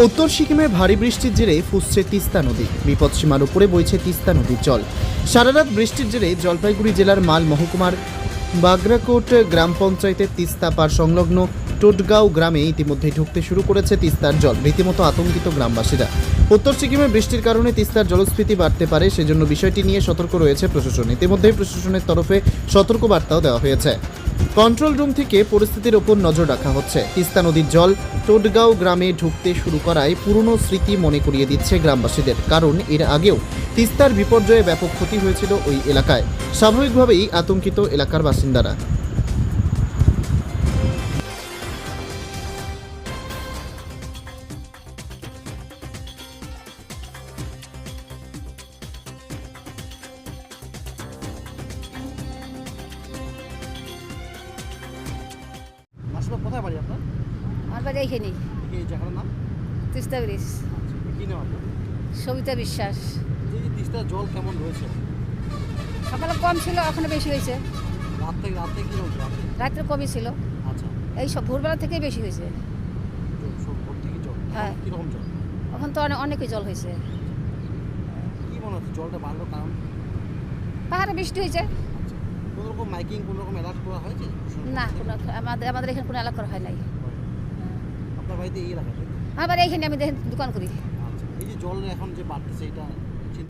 উত্তর সিকিমে ভারী বৃষ্টির জেরে ফুসছে তিস্তা নদী। বিপদসীমার উপরে বইছে তিস্তা নদীর জল। সারারাত বৃষ্টির জেরে জলপাইগুড়ি জেলার মাল মহকুমার বাগরাকোট গ্রাম পঞ্চায়েতের তিস্তা পাড় সংলগ্ন টোটগাঁও গ্রামে ইতিমধ্যে ঢুকতে শুরু করেছে তিস্তার জল। রীতিমতো আতঙ্কিত গ্রামবাসীরা। উত্তর সিকিমে বৃষ্টির কারণে তিস্তার জলস্ফীতি বাড়তে পারে, সেজন্য বিষয়টি নিয়ে সতর্ক রয়েছে প্রশাসন। ইতিমধ্যেই প্রশাসনের তরফে সতর্কবার্তাও দেওয়া হয়েছে। কন্ট্রোল রুম থেকে পরিস্থিতির ওপর নজর রাখা হচ্ছে। তিস্তা নদীর জল টোটগাঁও গ্রামে ঢুকতে শুরু করায় পুরনো স্মৃতি মনে করিয়ে দিচ্ছে গ্রামবাসীদের। কারণ এর আগেও তিস্তার বিপর্যয়ে ব্যাপক ক্ষতি হয়েছিল ওই এলাকায়। স্বাভাবিকভাবেই আতঙ্কিত এলাকার বাসিন্দারা। আসলে কোথায় বাড়ি আপনার? আমার বাড়ি এইখানে এই জায়গাটার নাম তিস্তা ব্রিজ। কি নাম আপনার? সবিতা বিশ্বাস। এই যে তিস্তার জল কেমন রয়েছে? সকালে কম ছিল, এখন বেশি হয়েছে। রাত থেকে কি রয়েছে? রাত্রে কমই ছিল, আচ্ছা, এই সব ভোরবেলা থেকেই বেশি হয়েছে। ভোর থেকে জল? হ্যাঁ। কিরকম জল? এখন তো অনেকই জল হয়েছে। কি মনে হচ্ছে জলটা বাড়লো কারণ? পাহাড়ে বৃষ্টি হয়েছে। আচ্ছা, কোনো রকম মাইকিং, কোনো রকম অ্যালার্ট করা হয়েছে? না, কোনো আমাদের এখানে কোনো এলাকা হয় নাই। আপনার বাড়িতে এই এলাকাতে? আমার বাড়ি এইখানে, আমি দেখেন দোকান করি। আচ্ছা, এই যে জল এখন যে বাড়তেছে এটা